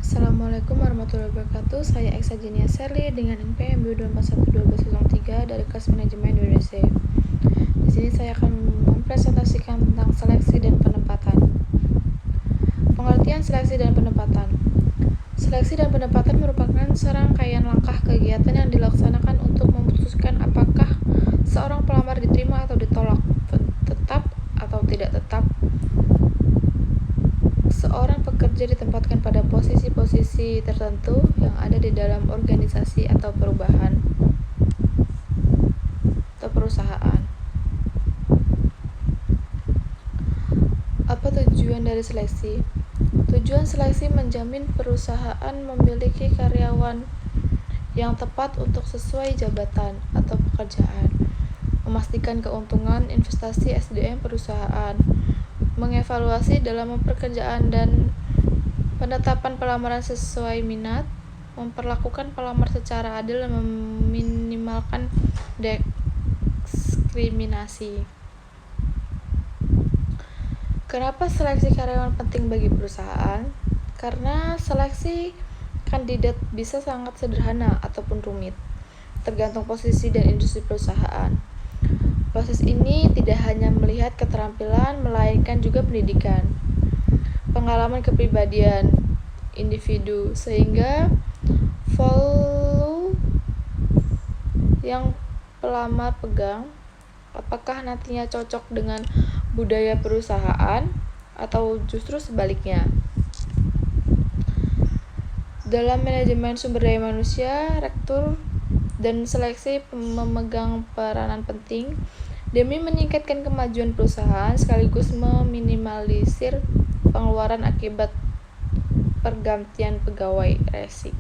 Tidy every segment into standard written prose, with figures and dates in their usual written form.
Assalamualaikum warahmatullahi wabarakatuh. Saya Eksa Jenia Serli dengan NPM 2411203 dari kelas manajemen Indonesia. Di sini saya akan mempresentasikan tentang seleksi dan penempatan. Pengertian seleksi dan penempatan. Seleksi dan penempatan merupakan serangkaian langkah kegiatan yang dilaksanakan untuk memutuskan apakah seorang pelamar diterima atau ditolak, tetap atau tidak tetap. Seorang pekerja ditempatkan pada posisi-posisi tertentu yang ada di dalam organisasi atau perusahaan. Apa tujuan dari seleksi? Tujuan seleksi menjamin perusahaan memiliki karyawan yang tepat untuk sesuai jabatan atau pekerjaan, memastikan keuntungan investasi SDM perusahaan, mengevaluasi dalam pekerjaan dan penetapan pelamaran sesuai minat, memperlakukan pelamar secara adil dan meminimalkan diskriminasi. Kenapa seleksi karyawan penting bagi perusahaan? Karena seleksi kandidat bisa sangat sederhana ataupun rumit, tergantung posisi dan industri perusahaan. Proses ini tidak hanya melihat keterampilan, melainkan juga pendidikan, pengalaman kepribadian individu, sehingga value yang pelamar pegang, apakah nantinya cocok dengan budaya perusahaan atau justru sebaliknya. Dalam manajemen sumber daya manusia, rektur dan seleksi memegang peranan penting demi meningkatkan kemajuan perusahaan sekaligus meminimalisir pengeluaran akibat pergantian pegawai resik.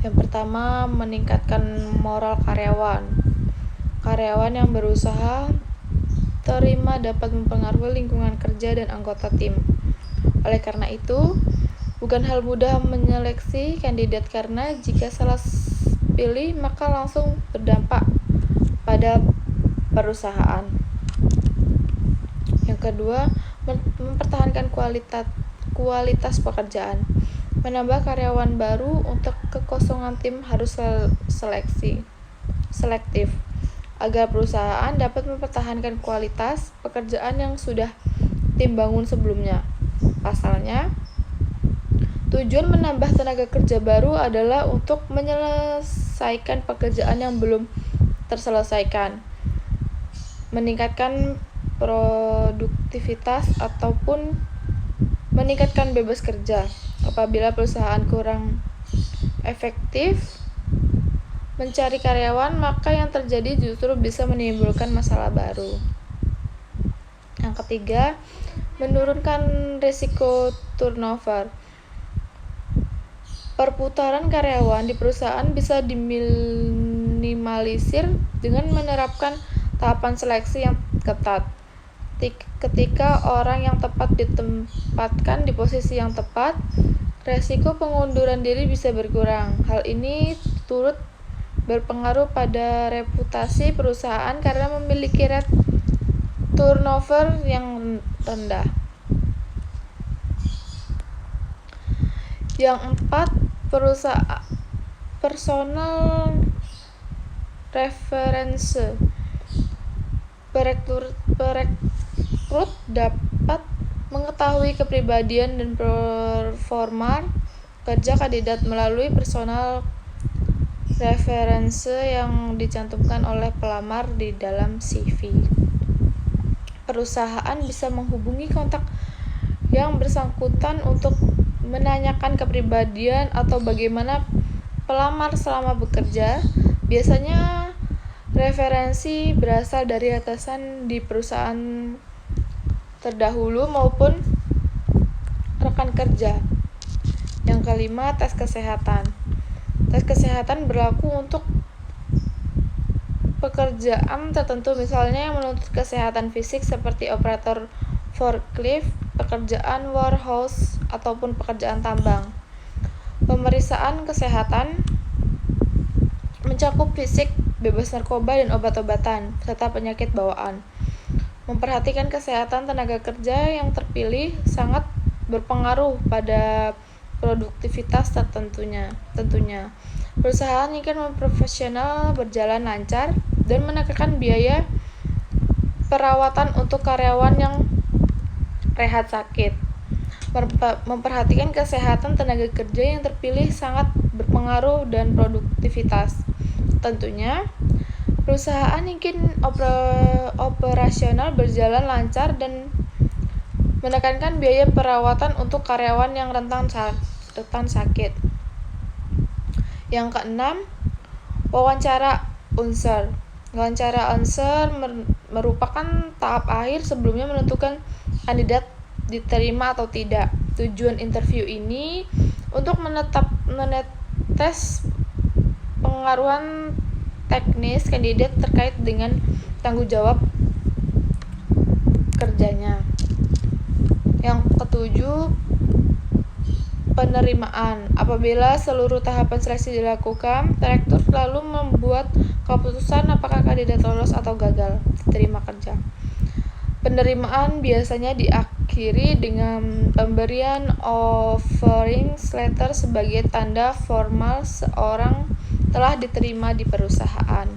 Yang pertama, meningkatkan moral karyawan. Karyawan yang berusaha terima dapat mempengaruhi lingkungan kerja dan anggota tim. Oleh karena itu, bukan hal mudah menyeleksi kandidat karena jika salah pilih maka langsung berdampak pada perusahaan. Yang kedua, mempertahankan kualitas pekerjaan. Menambah karyawan baru untuk kekosongan tim harus selektif agar perusahaan dapat mempertahankan kualitas pekerjaan yang sudah tim bangun sebelumnya. Pasalnya, tujuan menambah tenaga kerja baru adalah untuk menyelesaikan pekerjaan yang belum terselesaikan, meningkatkan produktivitas ataupun meningkatkan bebas kerja. Apabila perusahaan kurang efektif mencari karyawan, maka yang terjadi justru bisa menimbulkan masalah baru. Yang ketiga, menurunkan risiko turnover. Perputaran karyawan di perusahaan bisa diminimalisir dengan menerapkan tahapan seleksi yang ketat. Ketika orang yang tepat ditempatkan di posisi yang tepat, resiko pengunduran diri bisa berkurang. Hal ini turut berpengaruh pada reputasi perusahaan karena memiliki rate turnover yang rendah. Yang empat, personal reference. Perekrut dapat mengetahui kepribadian dan performa kerja kandidat melalui personal reference yang dicantumkan oleh pelamar di dalam CV. Perusahaan bisa menghubungi kontak yang bersangkutan untuk menanyakan kepribadian atau bagaimana pelamar selama bekerja. Biasanya referensi berasal dari atasan di perusahaan terdahulu maupun rekan kerja. Yang kelima, tes kesehatan. Tes kesehatan berlaku untuk pekerjaan tertentu, misalnya yang menuntut kesehatan fisik seperti operator forklift, pekerjaan warehouse, ataupun pekerjaan tambang. Pemeriksaan kesehatan mencakup fisik, bebas narkoba dan obat-obatan, serta penyakit bawaan. Memperhatikan kesehatan tenaga kerja yang terpilih sangat berpengaruh pada produktivitas tentunya. Perusahaan ingin memprofesional berjalan lancar dan menekan biaya perawatan untuk karyawan yang rehat sakit. Memperhatikan kesehatan tenaga kerja yang terpilih sangat berpengaruh dan produktivitas. Tentunya, perusahaan ingin operasional berjalan lancar dan menekankan biaya perawatan untuk karyawan yang rentan sakit. Yang keenam, wawancara unsur. Wawancara unsur merupakan tahap akhir sebelumnya menentukan kandidat diterima atau tidak. Tujuan interview ini untuk menetes pengaruhan teknis kandidat terkait dengan tanggung jawab kerjanya. Yang ketujuh, penerimaan. Apabila seluruh tahapan seleksi dilakukan, direktur lalu membuat keputusan apakah kandidat lolos atau gagal diterima kerja. Penerimaan biasanya diakhiri dengan pemberian offering letter sebagai tanda formal seorang telah diterima di perusahaan.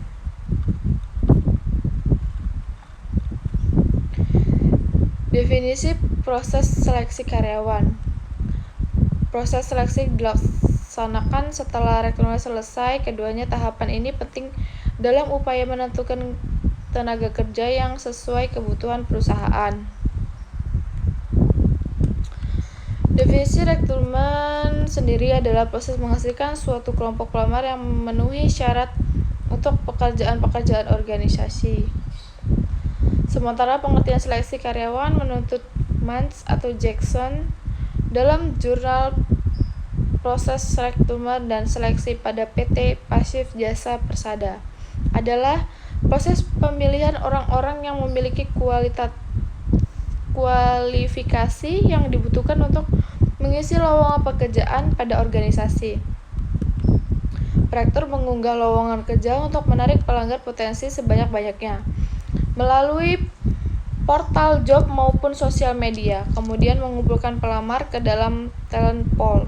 Definisi proses seleksi karyawan. Proses seleksi dilaksanakan setelah rekrutmen selesai. Keduanya tahapan ini penting dalam upaya menentukan tenaga kerja yang sesuai kebutuhan perusahaan. Definisi rekrutmen sendiri adalah proses menghasilkan suatu kelompok pelamar yang memenuhi syarat untuk pekerjaan-pekerjaan organisasi. Sementara pengertian seleksi karyawan menurut Mans atau Jackson dalam jurnal proses rekrutmen dan seleksi pada PT Pasif Jasa Persada adalah proses pemilihan orang-orang yang memiliki kualifikasi yang dibutuhkan untuk mengisi lowongan pekerjaan pada organisasi. Rektor mengunggah lowongan kerja untuk menarik pelanggan potensi sebanyak-banyaknya melalui portal job maupun sosial media, kemudian mengumpulkan pelamar ke dalam talent pool.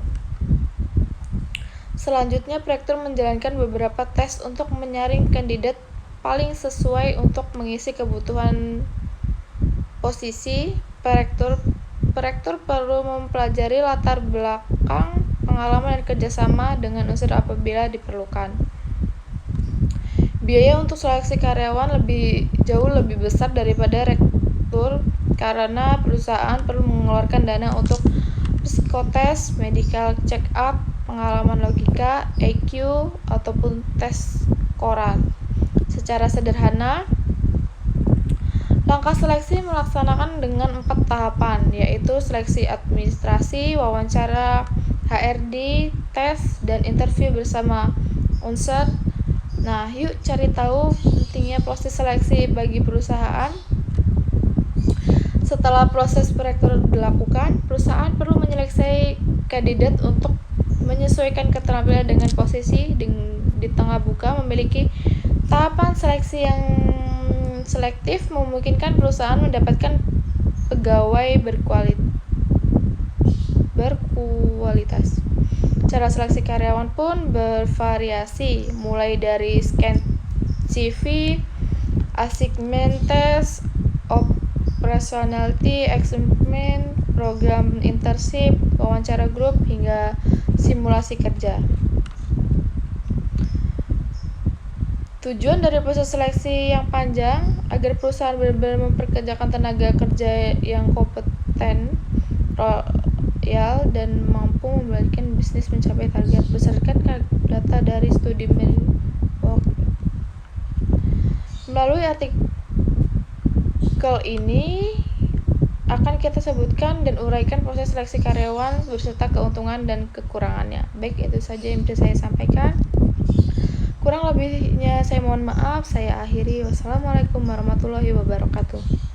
Selanjutnya, rektor menjalankan beberapa tes untuk menyaring kandidat paling sesuai untuk mengisi kebutuhan posisi. Rektor perlu mempelajari latar belakang, pengalaman dan kerjasama dengan unsur apabila diperlukan. Biaya untuk seleksi karyawan jauh lebih besar daripada rektur karena perusahaan perlu mengeluarkan dana untuk psikotes, medical check-up, pengalaman logika, EQ, ataupun tes koran. Secara sederhana, langkah seleksi melaksanakan dengan 4 tahapan, yaitu seleksi administrasi, wawancara, HRD, tes, dan interview bersama unsur. Nah, yuk cari tahu pentingnya proses seleksi bagi perusahaan. Setelah proses perekrutan dilakukan, perusahaan perlu menyeleksi kandidat untuk menyesuaikan keterampilan dengan posisi di tengah buka. Memiliki tahapan seleksi yang selektif memungkinkan perusahaan mendapatkan pegawai berkualitas. Cara seleksi karyawan pun bervariasi, mulai dari scan CV, assessment test, personality assessment, program internship, wawancara grup, hingga simulasi kerja. Tujuan dari proses seleksi yang panjang agar perusahaan benar-benar memperkerjakan tenaga kerja yang kompeten, loyal, dan mampu membalikkan bisnis mencapai target. Berdasarkan data dari studi Milwaukee. Melalui artikel ini akan kita sebutkan dan uraikan proses seleksi karyawan beserta keuntungan dan kekurangannya. Baik, itu saja yang bisa saya sampaikan. Kurang lebihnya saya mohon maaf. Saya akhiri. Wassalamualaikum warahmatullahi wabarakatuh.